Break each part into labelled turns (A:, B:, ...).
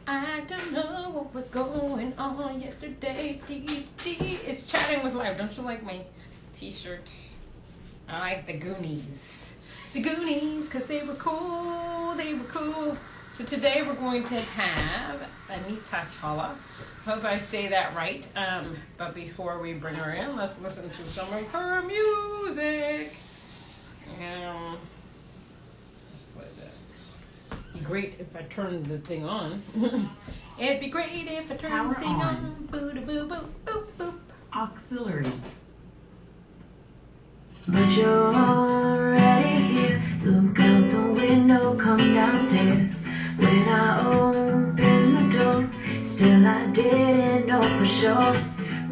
A: I don't know what was going on yesterday. It's chatting with life. Don't you like my t-shirt? I like the Goonies. The Goonies, because they were cool. They were cool. So today we're going to have Nita Chawla. Hope I say that right. But before we bring her in, let's listen to some of her music. It'd be great if I turned the thing on. It'd be great if I turned the thing on. Boo boo boo boop boop.
B: Auxiliary. But you're already here. Look out the window, come downstairs. When I opened the door, still I didn't know for sure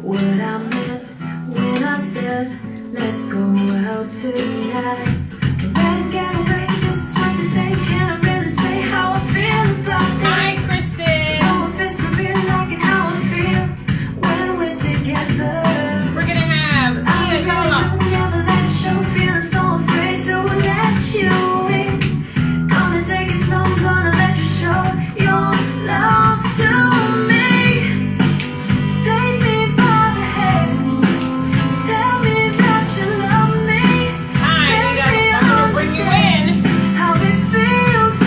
B: what I meant when I said, let's go out tonight. Don't let it get away, this is what they say. Can't really say how I feel about this.
A: Hi, Kristen.
B: No offense for being like it, how I feel when we're together.
A: We're gonna have Nita Chawla.
B: Never let it show, feeling so afraid to let you in. Gonna take it slow, gonna let you show your love to me. Take me by the hand, tell me that you love me.
A: Hi, Nita. I'm gonna bring you in.
B: How it feels to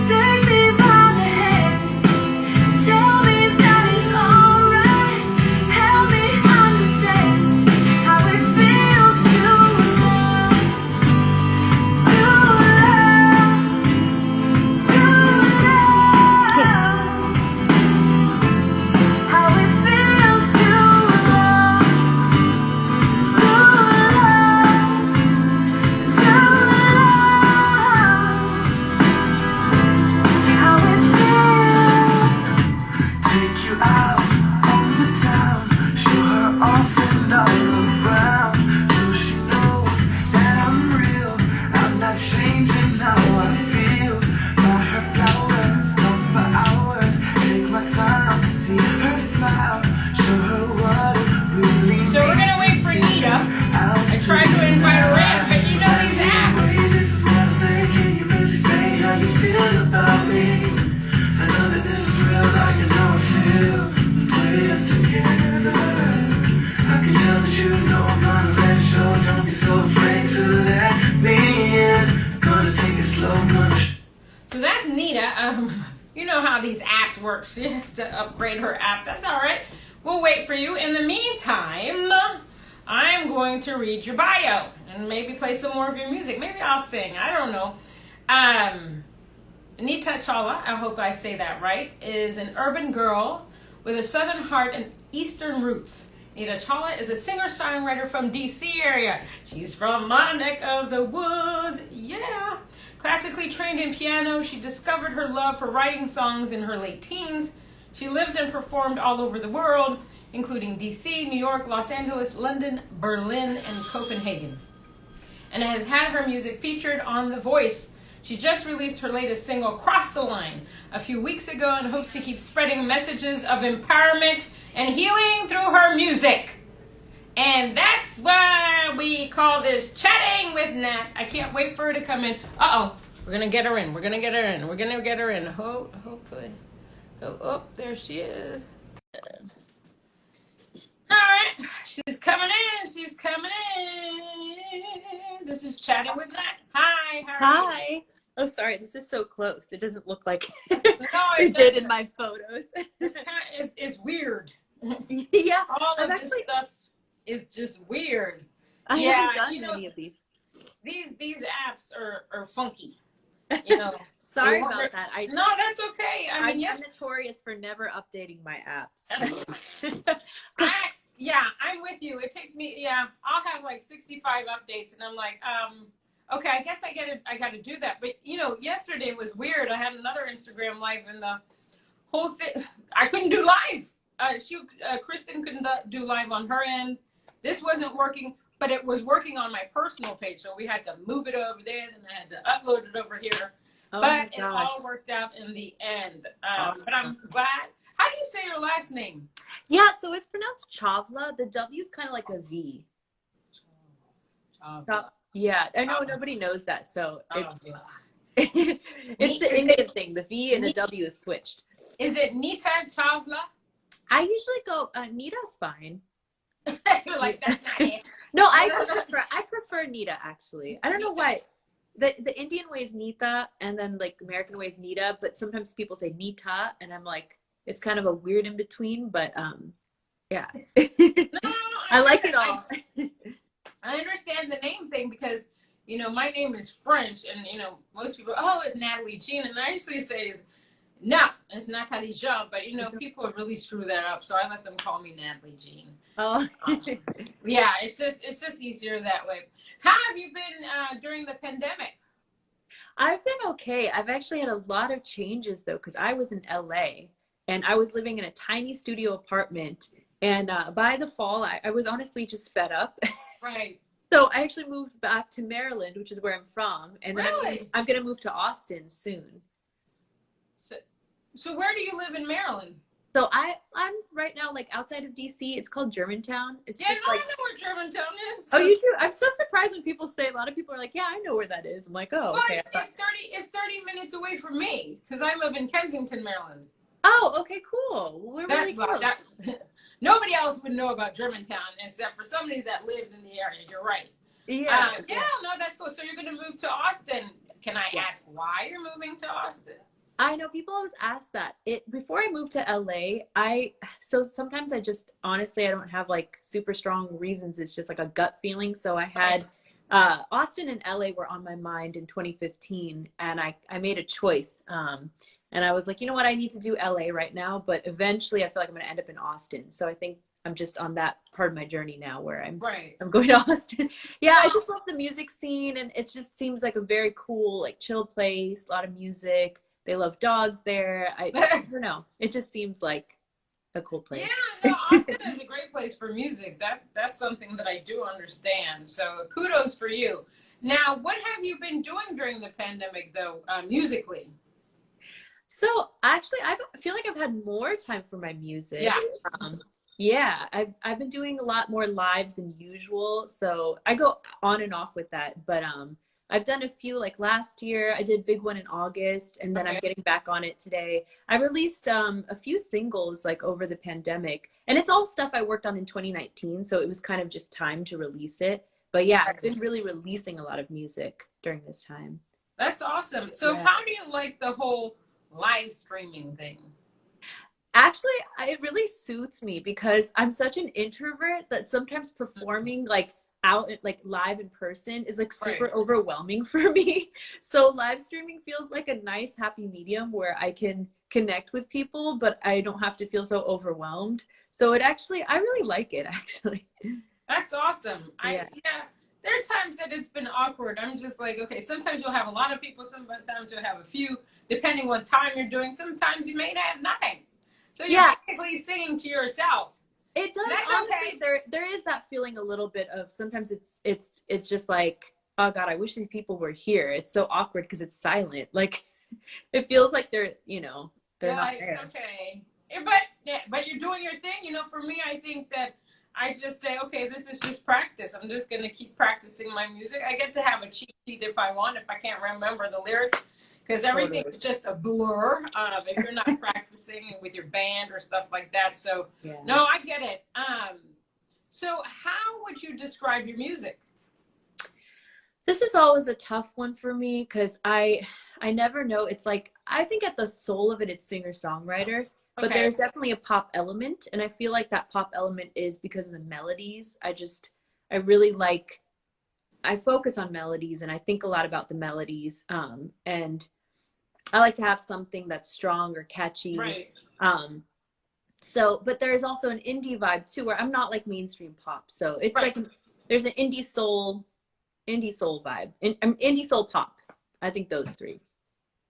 B: take me by the hand, tell me that it's alright. Help me understand how it feels to love, to love, to love. How it feels to love, to love, to love. How it feels. Take you out on the town, show her off and all around, so she knows that I'm real. I'm not changing how I feel. Buy her flowers, talk for hours, take my time to see her smile, show her what it really
A: So we're gonna wait for Nita. I tried to invite her in, but you know these apps.
B: This is what I say, can you really say how you feel about me? I know that this is real, like you know I feel the way we're together. I can tell that you know I'm gonna let it show. Don't be so afraid to let me in. Gonna take it slow, gonna
A: So that's Nita. You know how these apps work. She has to upgrade her app. That's all right. We'll wait for you. In the meantime, I'm going to read your bio and maybe play some more of your music. Maybe I'll sing. I don't know. Nita Chawla, I hope I say that right, is an urban girl with a southern heart and eastern roots. Nita Chawla is a singer-songwriter from D.C. area. She's from my neck of the woods, yeah. Classically trained in piano, she discovered her love for writing songs in her late teens. She lived and performed all over the world, including D.C., New York, Los Angeles, London, Berlin, and Copenhagen, and has had her music featured on The Voice. She just released her latest single, Cross the Line, a few weeks ago and hopes to keep spreading messages of empowerment and healing through her music. And that's why we call this Chatting with Nat. I can't wait for her to come in. Uh-oh. We're going to get her in. We're going to get her in. We're going to get her in. Hopefully. Oh, there she is. All right. She's coming in. She's coming in. This is Chatting with Nat. Hi. How are you?
C: Hi. Oh, sorry. This is so close. It doesn't look like
A: No,
C: it did in my photos.
A: It's weird.
C: Yeah.
A: All of
C: I've
A: this stuff is just weird.
C: I
A: Yeah,
C: haven't done
A: you know,
C: many of these.
A: These apps are funky. You know.
C: Sorry
A: They
C: about
A: work.
C: that.
A: No, that's okay. I mean,
C: I'm notorious for never updating my apps.
A: I'm with you. It takes me, I'll have like 65 updates, and I'm like, okay, I guess I got to do that. But you know, yesterday was weird. I had another Instagram live, and the whole thing, I couldn't do live. Kristen couldn't do live on her end. This wasn't working, but it was working on my personal page, so we had to move it over there, and I had to upload it over here.
C: Oh
A: But it all worked out in the end. But I'm glad. How do you say your last name?
C: Yeah, so it's pronounced Chawla. The W is kind of like a V.
A: Chawla.
C: Yeah, I know nobody knows that, so it's It's the Indian thing. The V and the W is switched.
A: Is it Nita Chawla?
C: I usually go, Nita's fine.
A: You're like, that's not it.
C: No, I prefer Nita actually. I don't know why. The Indian way is Nita, and then like American way is Nita, but sometimes people say Nita, and I'm like, it's kind of a weird in between, but yeah.
A: No,
C: I like it all.
A: I understand the name thing because, you know, my name is French, and, you know, most people, oh, it's Natalie Jean, and I usually say is, no, it's Natalie Jean, but, you know, people really screw that up, so I let them call me Natalie Jean.
C: Oh.
A: Yeah, it's just easier that way. How have you been during the pandemic?
C: I've been okay. I've actually had a lot of changes though, because I was in LA and I was living in a tiny studio apartment. And by the fall, I was honestly just fed up.
A: Right.
C: So I actually moved back to Maryland, which is where I'm from. And then
A: Really?
C: I'm going to move to Austin soon.
A: So where do you live in Maryland?
C: So I'm right now like outside of DC. It's called Germantown. It's
A: Yeah,
C: just
A: no,
C: like,
A: I know where Germantown is.
C: oh, you do? I'm so surprised when people say, a lot of people are like, yeah, I know where that is. I'm like, oh,
A: Well,
C: okay.
A: it's 30 minutes away from me because I live in Kensington, Maryland.
C: Oh, okay, cool. We're really close.
A: Nobody else would know about Germantown except for somebody that lived in the area. You're right.
C: Yeah.
A: No, that's cool. So you're going to move to Austin. Can I ask why you're moving to Austin?
C: I know people always ask that. Before I moved to LA, so sometimes I just honestly I don't have like super strong reasons. It's just like a gut feeling. So I had Austin and LA were on my mind in 2015, and I made a choice. And I was like, you know what, I need to do LA right now, but eventually I feel like I'm going to end up in Austin. So I think I'm just on that part of my journey now where I'm going to Austin. Yeah, I just love the music scene, and it just seems like a very cool, like chill place, a lot of music. They love dogs there. I don't know. It just seems like a cool place.
A: Yeah, no, Austin is a great place for music. That's something that I do understand. So kudos for you. Now, what have you been doing during the pandemic, though, musically?
C: So actually, I feel like I've had more time for my music. Yeah. I've been doing a lot more lives than usual. So I go on and off with that, but I've done a few, like last year, I did a big one in August, and then I'm getting back on it today. I released a few singles like over the pandemic, and it's all stuff I worked on in 2019, so it was kind of just time to release it. But yeah, I've been really releasing a lot of music during this time.
A: That's awesome. So how do you like the whole live streaming thing?
C: Actually, it really suits me because I'm such an introvert that sometimes performing like out like live in person is like super overwhelming for me. So live streaming feels like a nice happy medium where I can connect with people, but I don't have to feel so overwhelmed. So I really like it actually.
A: That's awesome. There are times that it's been awkward. I'm just like, okay, sometimes you'll have a lot of people, sometimes you'll have a few, depending what time you're doing. Sometimes you may have nothing. So you're basically singing to yourself.
C: It does. Honestly, there is that feeling a little bit of sometimes it's just like, oh God, I wish these people were here. It's so awkward because it's silent. Like it feels like they're not there.
A: Okay. But you're doing your thing. You know, for me, I think that I just say, okay, this is just practice. I'm just gonna keep practicing my music. I get to have a cheat sheet if I want, if I can't remember the lyrics. Because everything is just a blur if you're not practicing with your band or stuff like that. So, no, I get it. So how would you describe your music?
C: This is always a tough one for me because I never know. It's like, I think at the soul of it, it's singer-songwriter. But there's definitely a pop element. And I feel like that pop element is because of the melodies. I really like, I focus on melodies and I think a lot about the melodies. And I like to have something that's strong or catchy.
A: Right.
C: But there's also an indie vibe too, where I'm not like mainstream pop. So it's like, there's an indie soul vibe, indie soul pop. I think those three.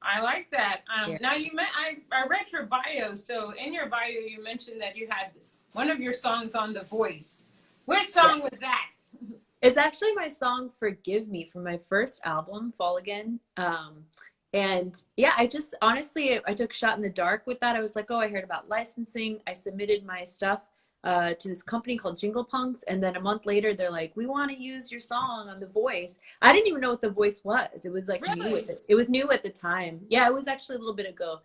A: I like that. Now I read your bio. So in your bio, you mentioned that you had one of your songs on The Voice. Which song was that?
C: It's actually my song "Forgive Me" from my first album, Fall Again. And yeah, I just honestly, I took a shot in the dark with that. I was like, oh, I heard about licensing. I submitted my stuff. to this company called Jingle Punks, and then a month later they're like, we want to use your song on The Voice. I didn't even know what The Voice was. It was like new.
A: Really?
C: It was new at the time. Yeah, it was actually a little bit ago,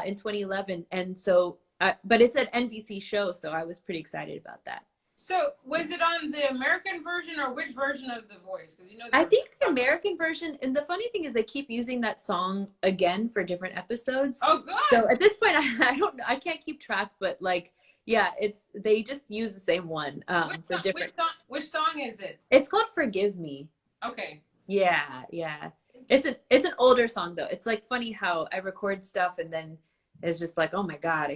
C: in 2011, and so but it's an NBC show, so I was pretty excited about that.
A: So was it on the American version or which version of The Voice? Because you know,
C: I think the American version, and the funny thing is they keep using that song again for different episodes.
A: Oh, good.
C: So at this point, I can't keep track, but like, yeah, they just use the same one for different.
A: Which song is it?
C: It's called "Forgive Me."
A: Okay.
C: Yeah. It's an older song though. It's like funny how I record stuff and then it's just like, oh my God,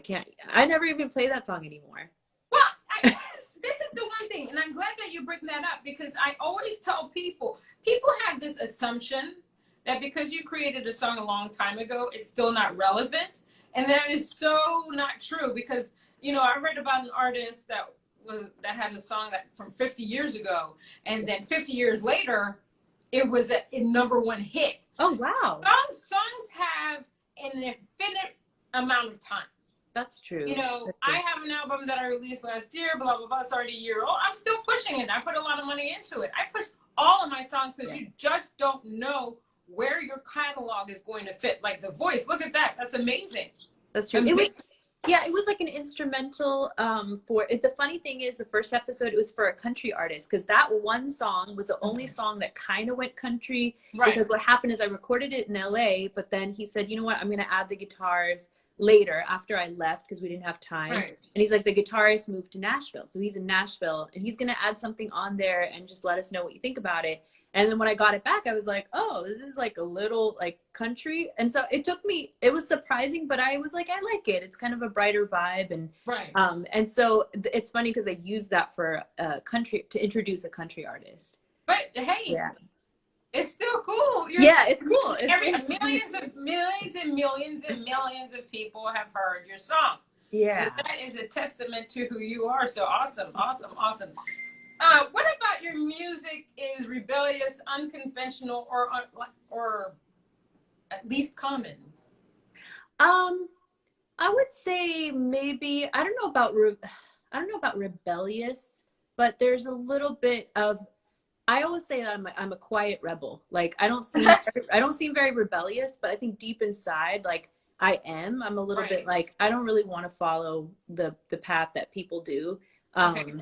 C: I never even play that song anymore.
A: Well, this is the one thing, and I'm glad that you bring that up, because I always tell people have this assumption that because you created a song a long time ago, it's still not relevant. And that is so not true, because, you know, I read about an artist that had a song that from 50 years ago, and then 50 years later, it was a #1 hit.
C: Oh, wow.
A: Songs have an infinite amount of time.
C: That's true.
A: You know, I have an album that I released last year, blah, blah, blah. It's already a year old. I'm still pushing it. I put a lot of money into it. I push all of my songs because you just don't know where your catalog is going to fit. Like The Voice. Look at that. That's amazing.
C: That's true. It was like an instrumental the funny thing is the first episode, it was for a country artist, because that one song was the only song that kind of went country. Right. Because what happened is I recorded it in LA, but then he said, you know what, I'm going to add the guitars later after I left because we didn't have time. Right. And he's like, the guitarist moved to Nashville. So he's in Nashville and he's going to add something on there and just let us know what you think about it. And then when I got it back, I was like, oh, this is like a little like country. And so it was surprising, but I was like, I like it. It's kind of a brighter vibe. And
A: right.
C: And so it's funny because they use that for country, to introduce a country artist.
A: But hey, yeah. It's still cool.
C: It's cool.
A: Millions and millions of people have heard your song.
C: Yeah.
A: So that is a testament to who you are. So awesome. What about your music is rebellious, unconventional, or at least common?
C: I would say maybe I don't know about rebellious, but there's a little bit of. I always say that I'm a quiet rebel. Like I don't seem very rebellious, but I think deep inside, like I am. I'm a little bit like I don't really want to follow the path that people do.
A: Okay.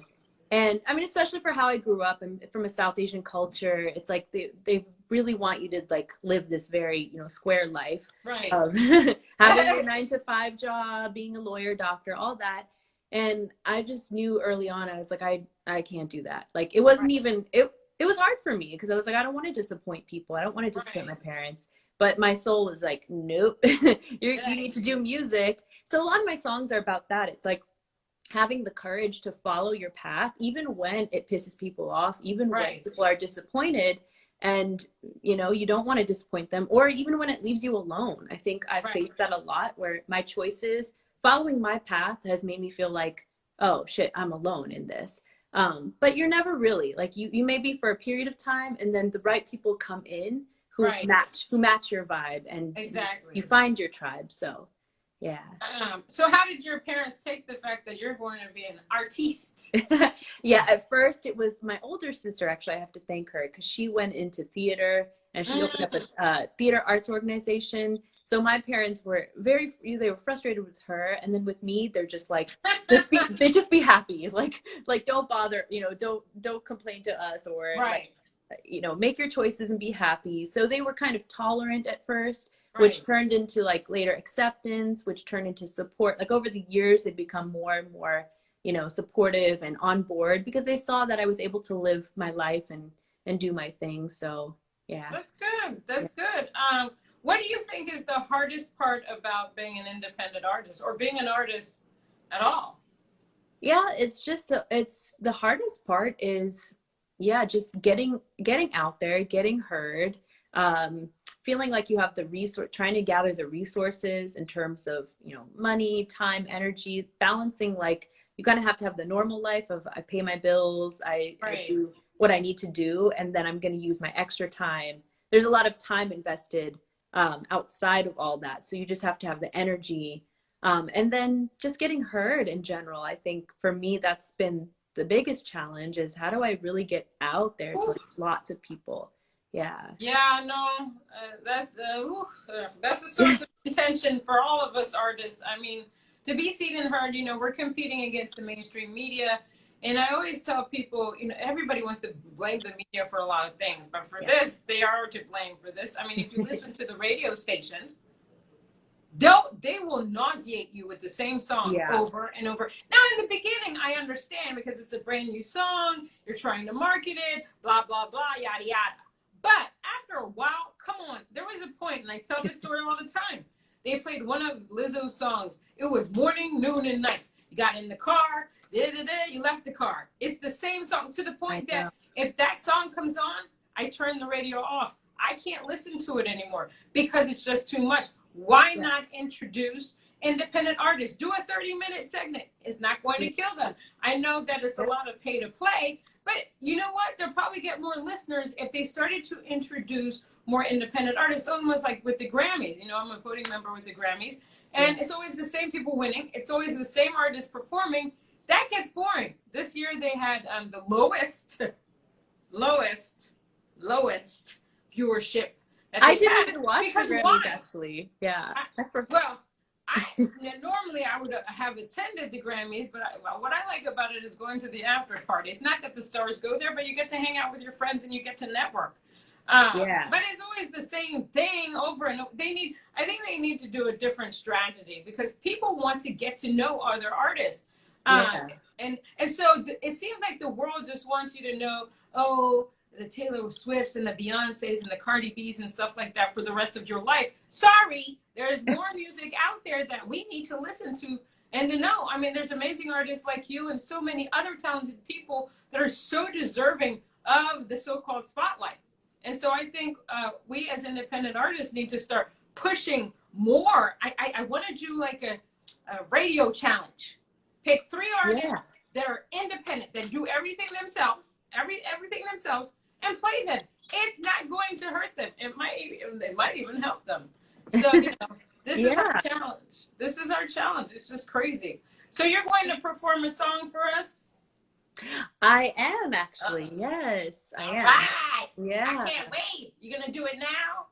C: And I mean, especially for how I grew up and from a South Asian culture, it's like they really want you to like live this very, square life of having a 9-to-5 job, being a lawyer, doctor, all that. And I just knew early on, I was like, I can't do that. Like, it wasn't even, it was hard for me because I was like, I don't want to disappoint people. I don't want to disappoint my parents. But my soul is like, nope, you need to do music. So a lot of my songs are about that. It's like, having the courage to follow your path, even when it pisses people off, even when people are disappointed and, you don't want to disappoint them, or even when it leaves you alone. I think I've faced that a lot where my choices, following my path has made me feel like, oh shit, I'm alone in this. But you're never really like, you may be for a period of time and then the right people come in who match your vibe and you find your tribe. So. Yeah.
A: So how did your parents take the fact that you're going to be an artiste?
C: Yeah, at first it was my older sister, actually. I have to thank her because she went into theater and she opened up a theater arts organization. So my parents were they were frustrated with her. And then with me, they're just like, they just be happy. Like don't bother, don't complain to us or make your choices and be happy. So they were kind of tolerant at first. Which turned into like later acceptance, which turned into support. Like over the years, they've become more and more, supportive and on board because they saw that I was able to live my life and do my thing. So, yeah.
A: That's good. That's good. What do you think is the hardest part about being an independent artist or being an artist at all?
C: Yeah, it's the hardest part is, just getting out there, getting heard, feeling like you have trying to gather the resources in terms of, money, time, energy, balancing, like you kind of have to have the normal life of I pay my bills, I do what I need to do, and then I'm going to use my extra time. There's a lot of time invested outside of all that. So you just have to have the energy And then just getting heard in general. I think for me, that's been the biggest challenge is how do I really get out there to like, lots of people? Yeah.
A: Yeah, no, that's a source of contention for all of us artists. I mean, to be seen and heard, you know, we're competing against the mainstream media. And I always tell people, you know, everybody wants to blame the media for a lot of things, but for this, they are to blame for this. I mean, if you listen to the radio stations, they will nauseate you with the same song over and over. Now, in the beginning, I understand because it's a brand new song, you're trying to market it, blah, blah, blah, yada, yada. But after a while, come on, there was a point, and I tell this story all the time. They played one of Lizzo's songs. It was morning, noon, and night. You got in the car, you left the car. It's the same song to the point that if that song comes on, I turn the radio off. I can't listen to it anymore because it's just too much. Why not introduce independent artists? Do a 30-minute segment. It's not going to kill them. I know that it's a lot of pay to play, but you know what? They'll probably get more listeners if they started to introduce more independent artists. Almost like with the Grammys. You know, I'm a voting member with the Grammys, and it's always the same people winning. It's always the same artists performing. That gets boring. This year they had the lowest viewership.
C: I didn't even watch the Grammys, actually. Yeah.
A: Normally I would have attended the Grammys, but what I like about it is going to the after party. It's not that the stars go there, but you get to hang out with your friends and you get to network. But it's always the same thing over and over. I think they need to do a different strategy because people want to get to know other artists. And so it seems like the world just wants you to know, oh, the Taylor Swifts and the Beyoncés and the Cardi B's and stuff like that for the rest of your life. Sorry, there's more music out there that we need to listen to and to know. I mean, there's amazing artists like you and so many other talented people that are so deserving of the so-called spotlight. And so I think we as independent artists need to start pushing more. I want to do like a radio challenge. Pick 3 artists that are independent, that do everything themselves, everything themselves, and play them. It's not going to hurt them. It might even help them. So, you know, this is our challenge. This is our challenge. It's just crazy. So you're going to perform a song for us?
C: I am actually. Yes, I am.
A: Right.
C: Yeah.
A: I can't wait. You're going to do it now?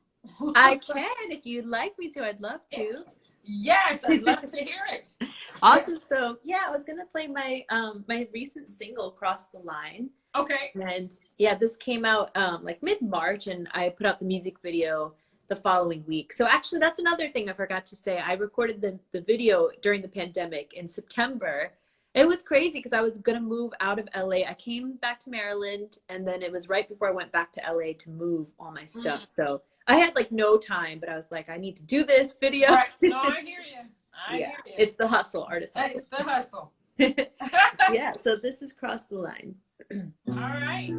C: I can. If you'd like me to, I'd love to.
A: Yes, I'd love to hear it.
C: Awesome. So I was gonna play my my recent single, "Cross the Line."
A: Okay.
C: And this came out like mid-March, and I put out the music video the following week. So actually, that's another thing I forgot to say. I recorded the video during the pandemic in September. It was crazy because I was gonna move out of LA. I came back to Maryland, and then it was right before I went back to LA to move all my stuff. So I had like no time, but I was like, I need to do this video.
A: Right. No, I hear you. I hear you.
C: It's the hustle, artist hustle.
A: It's the hustle.
C: Yeah, so this is Cross the Line.
A: All right.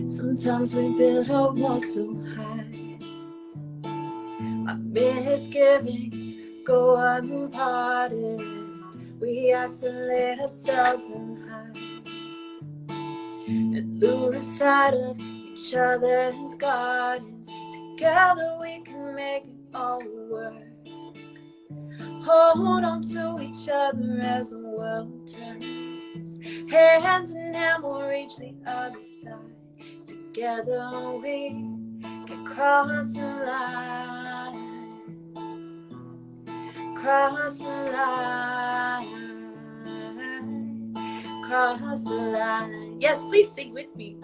B: Sometimes we build our walls so high, our misgivings go unparted. We isolate ourselves and hide and lose sight of each other's gardens. Together we can make it all work. Hold on to each other as the world turns. Hands in hand we'll reach the other side. Together we can cross the line. Cross the line, cross the line. Yes, please sing with me.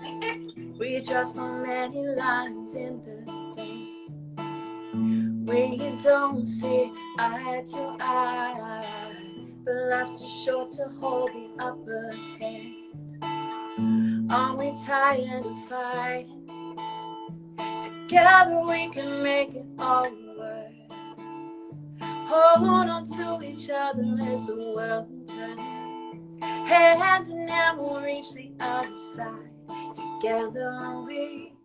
B: We draw so many lines in the sand. We don't see eye to eye, but life's too short to hold the upper hand. Are we tired of fighting? Together we can make it all work. Hold on to each other as the world turns. Hands in hand we'll reach the other side. Together we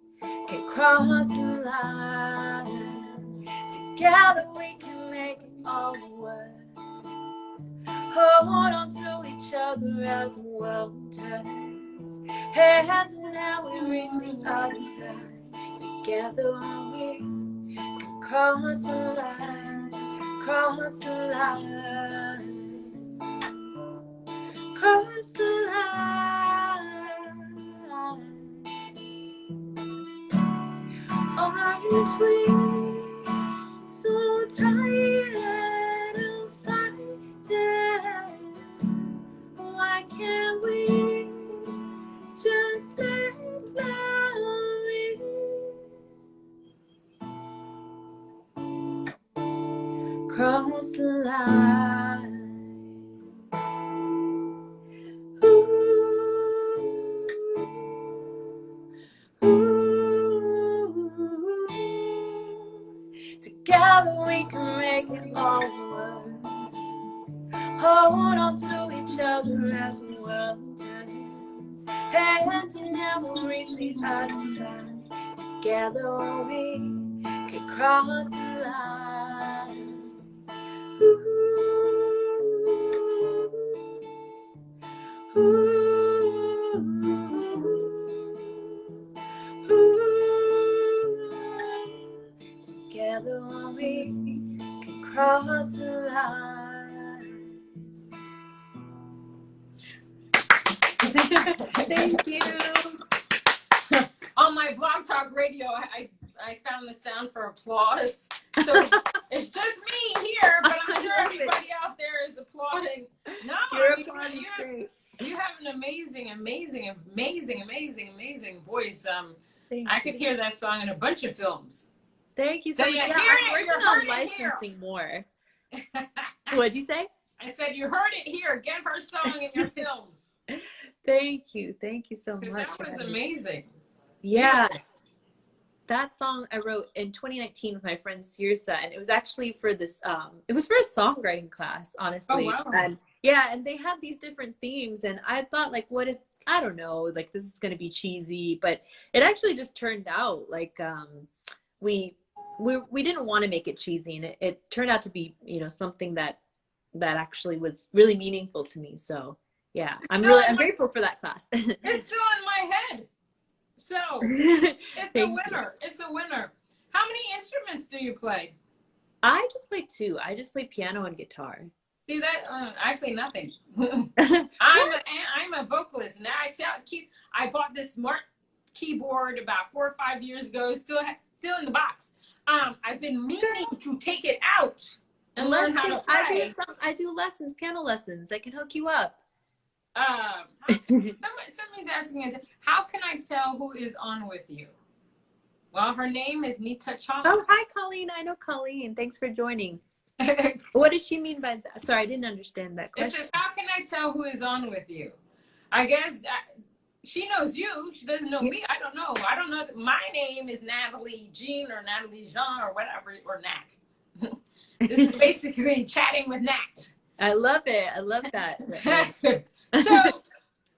B: can cross the line. Together we can make it all work. Hold on to each other as the world turns.
C: Hands and now we reach the other side. Together we can cross the line, cross the line, cross the line. Aren't we so tired of fighting? Why can't we just let love in? Cross the line. Ooh, ooh. Together we can make it over. Hold on to each other as the world turns. Hands and now we'll reach the other side. Together we can cross the line. Ooh, ooh, ooh. Together we can cross the line. Thank you.
A: On my Blog Talk Radio, I found the sound for applause. So it's just me here, but I'm sure everybody out there is applauding. No, you have an amazing voice. I could hear that song in a bunch of films.
C: Thank you so much. Yeah, I'm working on licensing more. What'd you say?
A: I said you heard it here. Get her song in your films.
C: Thank you so much.
A: That was amazing.
C: Yeah. That song I wrote in 2019 with my friend Sirsa, and it was actually for this it was for a songwriting class, honestly.
A: Oh, wow.
C: And they had these different themes, and I thought, like, I don't know, like, this is gonna be cheesy, but it actually just turned out like we didn't want to make it cheesy, and it turned out to be, you know, something that actually was really meaningful to me. So yeah, I'm grateful for that class.
A: It's still in my head. So it's a winner. It's a winner. How many instruments do you play?
C: I just play 2. I just play piano and guitar.
A: See that? I play nothing. I'm a vocalist. Now I bought this smart keyboard about 4 or 5 years ago. Still in the box. I've been meaning to take it out and learn how to play.
C: I do lessons, piano lessons. I can hook you up.
A: Somebody's asking, how can I tell who is on with you? Well, her name is Nita Chawla.
C: Oh, hi, Colleen. I know Colleen. Thanks for joining. What did she mean by that? Sorry, I didn't understand that question.
A: It says, how can I tell who is on with you? I guess she knows you. She doesn't know me. I don't know. I don't know. My name is Natalie Jean or Natalie Jean or whatever, or Nat. This is basically chatting with Nat.
C: I love it. I love that.
A: So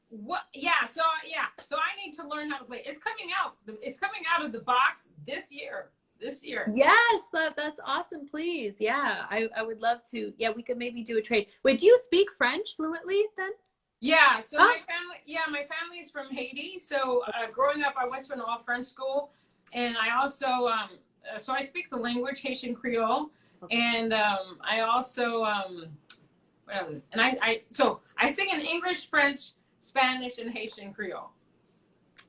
A: what? Yeah. So I need to learn how to play. It's coming out. It's coming out of the box this year.
C: Yes, that's awesome. Please, yeah, I would love to. Yeah, we could maybe do a trade. Wait, do you speak French fluently then?
A: Yeah. So my family is from Haiti. So growing up, I went to an all-French school, and I also so I speak the language Haitian Creole, and I also and I sing in English, French, Spanish, and Haitian Creole.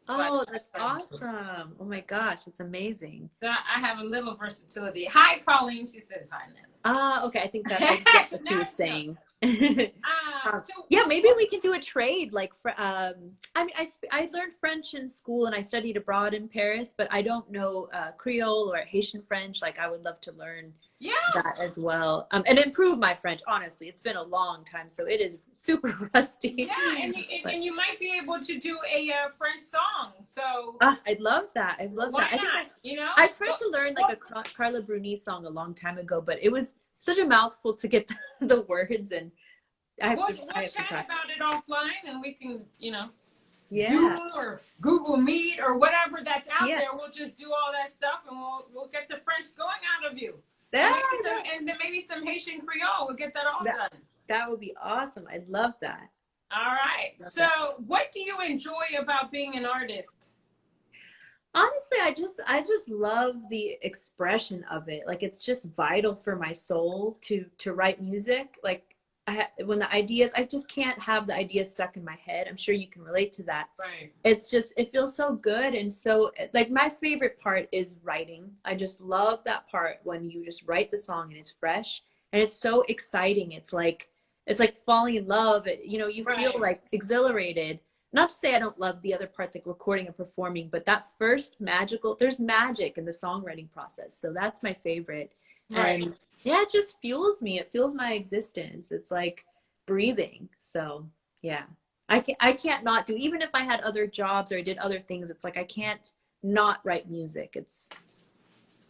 C: Oh, that's awesome. Oh my gosh, it's amazing.
A: So I have a little versatility. Hi, Colleen. She says hi, Nana.
C: Okay. I think that's what she was saying. Yeah, maybe we can do a trade. Like, I mean, I learned French in school and I studied abroad in Paris, but I don't know Creole or Haitian French. Like, I would love to learn that as well, and improve my French. Honestly, it's been a long time, so it is super rusty.
A: Yeah, and you might be able to do a French song. So
C: I'd love that. I'd love that. I tried to learn like a Carla Bruni song a long time ago, but it was such a mouthful to get the words, and
A: we'll chat about it offline, and we can,
C: Yeah.
A: Zoom or Google Meet or whatever that's out there. We'll just do all that stuff, and we'll get the French going out of you. And then maybe some Haitian Creole. We'll get that all done.
C: That would be awesome. I'd love that.
A: All right.
C: Love
A: So,
C: that.
A: what do you enjoy about being an artist?
C: Honestly, I just love the expression of it. Like it's just vital for my soul to write music. Like when the ideas, I just can't have the ideas stuck in my head. I'm sure you can relate to that.
A: Right.
C: It's just it feels so good and so like my favorite part is writing. I just love that part when you just write the song and it's fresh and it's so exciting. It's like falling in love. You feel
A: Right.
C: like exhilarated. Not to say I don't love the other parts like recording and performing, but that first there's magic in the songwriting process. So that's my favorite.
A: Right.
C: And yeah, it just fuels me. It fuels my existence. It's like breathing. So yeah. I can't not do, even if I had other jobs or I did other things, it's like I can't not write music.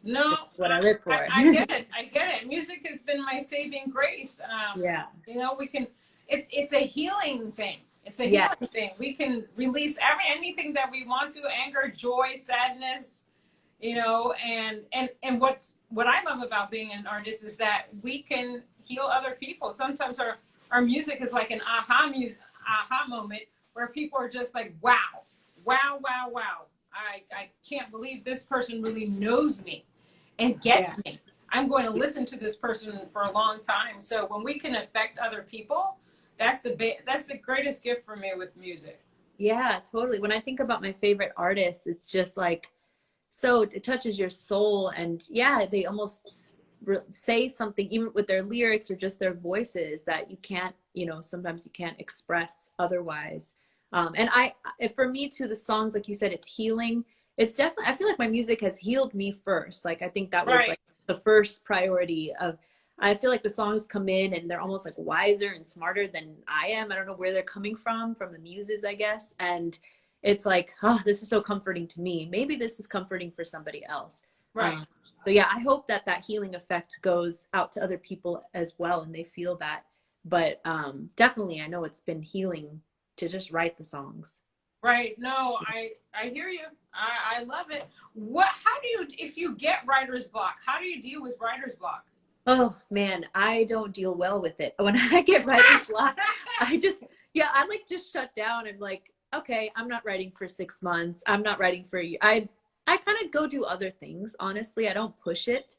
A: No,
C: It's what I live for.
A: I get it. I get it. Music has been my saving grace.
C: Yeah.
A: We can. It's a healing thing. It's a
C: Yeah.
A: healing thing. We can release anything that we want to, anger, joy, sadness. And what I love about being an artist is that we can heal other people. Sometimes our music is like an aha moment where people are just like, wow, wow, wow, wow. I can't believe this person really knows me and
C: Yeah.
A: gets me. I'm going to listen to this person for a long time. So when we can affect other people, that's the greatest gift for me with music.
C: Yeah, totally. When I think about my favorite artists, it's just like so it touches your soul and yeah, they almost say something even with their lyrics or just their voices that you can't, sometimes you can't express otherwise. And for me too, the songs, like you said, it's healing. It's definitely, I feel like my music has healed me first. Like I think that was
A: Right.
C: like the first priority of, I feel like the songs come in and they're almost like wiser and smarter than I am. I don't know where they're coming from the muses, I guess. And it's like, oh, this is so comforting to me. Maybe this is comforting for somebody else.
A: Right.
C: Um, so yeah, I hope that healing effect goes out to other people as well and they feel that. But definitely, I know it's been healing to just write the songs.
A: Right. No, I hear you. I love it. How do you, if you get writer's block, how do you deal with writer's block?
C: Oh man, I don't deal well with it. When I get writer's block, I like just shut down and like, okay, I'm not writing for 6 months. I'm not writing for you. I kind of go do other things. Honestly, I don't push it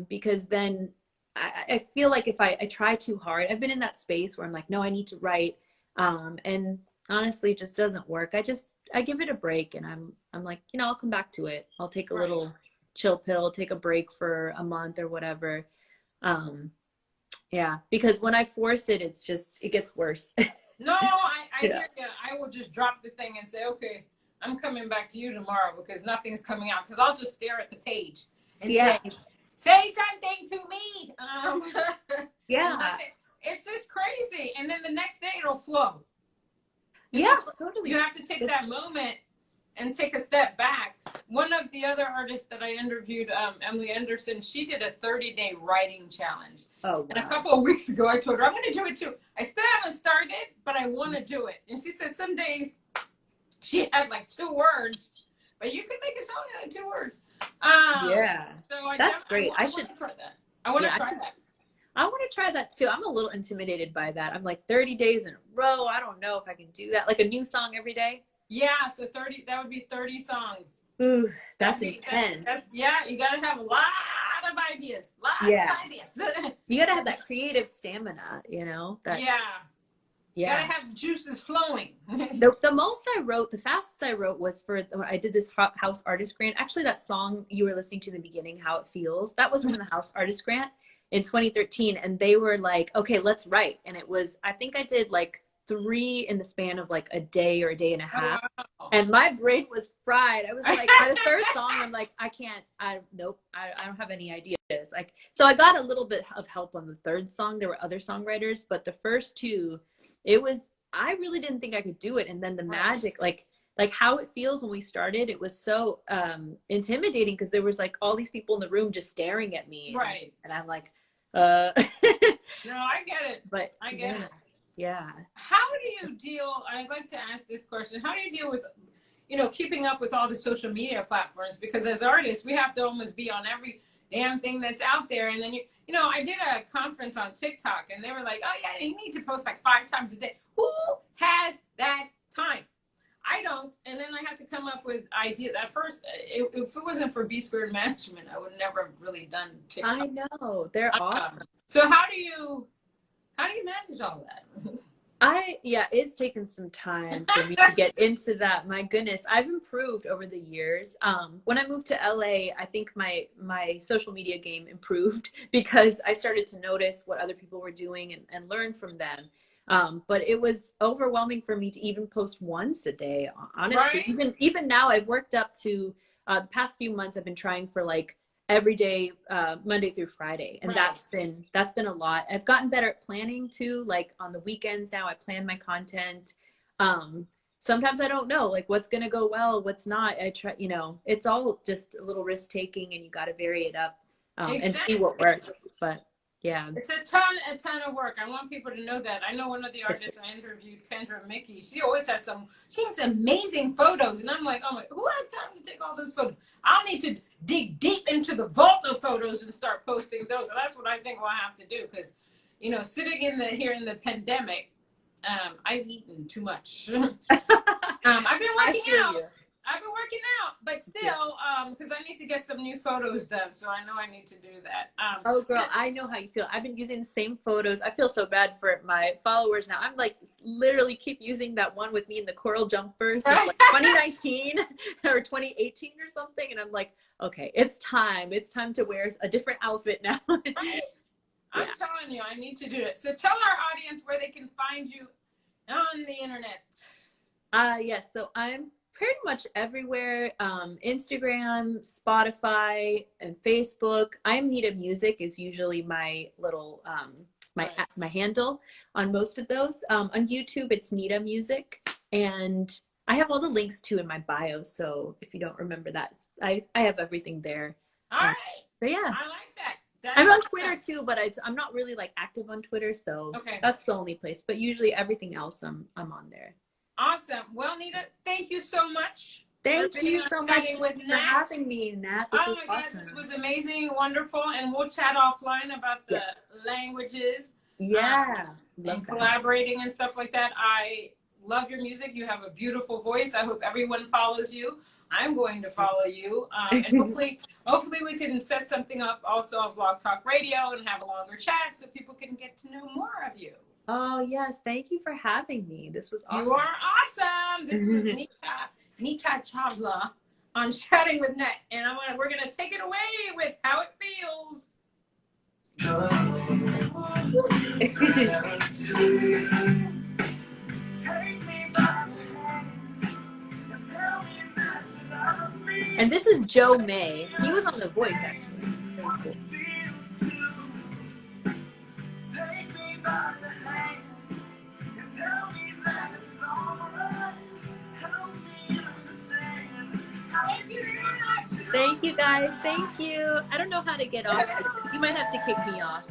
C: because then I feel like if I try too hard, I've been in that space where I'm like, no, I need to write, and honestly, it just doesn't work. I give it a break, and I'm like, I'll come back to it. I'll take a
A: Right.
C: little chill pill, take a break for a month or whatever. Um, yeah, because when I force it, it gets worse.
A: No, I
C: Yeah.
A: hear you. I will just drop the thing and say, okay, I'm coming back to you tomorrow because nothing's coming out. Because I'll just stare at the page and
C: Yeah.
A: say something to me. And
C: Yeah.
A: nothing. It's just crazy. And then the next day it'll flow.
C: Yeah, totally.
A: You have to take that moment and take a step back. One of the other artists that I interviewed, Emily Anderson, she did a 30-day writing challenge.
C: Oh,
A: And a
C: wow.
A: couple of weeks ago, I told her, I'm going to do it too. I still haven't started, but I want to do it. And she said some days she had like 2 words, but you can make a song out of 2 words.
C: Yeah.
A: So
C: That's great.
A: I want to try that. I want to
C: Yeah,
A: try that.
C: I want to try that too. I'm a little intimidated by that. I'm like 30 days in a row. I don't know if I can do that. Like a new song every day.
A: Yeah, so 30, that would be 30 songs.
C: Ooh, that's
A: That'd be-
C: intense.
A: yeah, you got to have a lot of ideas. Lots
C: Yeah.
A: of ideas.
C: You got to have that creative stamina, that,
A: Yeah. You
C: yeah.
A: got to have juices flowing.
C: The most I wrote, the fastest I wrote was I did this house artist grant. Actually, that song you were listening to in the beginning, How It Feels, that was from the house artist grant in 2013. And they were like, okay, let's write. And I think I did like 3 in the span of like a day or a day and a half.
A: Oh, wow.
C: And my brain was fried. I was like, by the 3rd song, I'm like, nope, I don't have any ideas. Like, so I got a little bit of help on the 3rd song. There were other songwriters, but the first 2, I really didn't think I could do it. And then the magic, like How It Feels when we started, it was so intimidating because there was like all these people in the room just staring at me.
A: Right.
C: And I'm like,
A: No, I get it.
C: but
A: I get it.
C: Yeah.
A: How do you deal? I'd like to ask this question. How do you deal with, keeping up with all the social media platforms? Because as artists, we have to almost be on damn thing that's out there. And then you know, I did a conference on TikTok, and they were like, "Oh yeah, you need to post like 5 times a day." Who has that time? I don't. And then I have to come up with ideas. At first, if it wasn't for B Squared Management, I would never have really done TikTok.
C: I know, they're awesome.
A: So how do you manage all that?
C: Yeah, it's taken some time for me to get into that. My goodness, I've improved over the years. When I moved to LA, I think my social media game improved because I started to notice what other people were doing and learn from them. But it was overwhelming for me to even post once a day. Honestly,
A: Right?
C: even now, I've worked up to the past few months. I've been trying for like every day, Monday through Friday, and
A: Right.
C: that's been a lot. I've gotten better at planning too. Like on the weekends now, I plan my content. Sometimes I don't know like what's gonna go well, what's not. I try, you know, it's all just a little risk taking, and you got to vary it up and see what works. But yeah,
A: It's a ton of work. I want people to know that. I know one of the artists I interviewed, Kendra Mickey. She has amazing photos, and I'm like, oh my, who has time to take all those photos? I'll need to dig deep into the vault of photos and start posting those. So that's what I think we'll have to do, because, you know, sitting here in the pandemic, I've eaten too much. I've been working out. But still, because I need to get some new photos done, so I know I need to do that.
C: Oh, girl, I know how you feel. I've been using the same photos. I feel so bad for my followers now. I'm like literally keep using that one with me in the coral jumper since like 2019 or 2018 or something, and I'm like, okay, it's time. It's time to wear a different outfit now.
A: Right? I'm telling you, I need to do it. So tell our audience where they can find you on the internet.
C: Yes, so I'm pretty much everywhere. Instagram, Spotify, and Facebook. I'm Nita Music is usually my little my handle on most of those. On YouTube, it's Nita Music, and I have all the links too in my bio. So if you don't remember that, I have everything there.
A: All right.
C: So yeah,
A: I like that.
C: I'm on Twitter too, but I'm not really like active on Twitter, so that's the only place. But usually everything else, I'm on there.
A: Awesome. Well, Nita, thank you so much.
C: Thank you so much for having me, Nat. This was
A: God,
C: awesome.
A: this was amazing, wonderful, and we'll chat offline about the languages.
C: Yeah.
A: And collaborating and stuff like that. I love your music. You have a beautiful voice. I hope everyone follows you. I'm going to follow you. And hopefully we can set something up also on Blog Talk Radio and have a longer chat so people can get to know more of you.
C: Oh, yes. Thank you for having me. This was awesome.
A: You are awesome. This was Nita Chawla on Chatting with Nat. And we're going to take it away with How It Feels.
C: And this is Joe May. He was on The Voice, actually. That was cool. Thank you, guys. Thank you. I don't know how to get off. You might have to kick me off.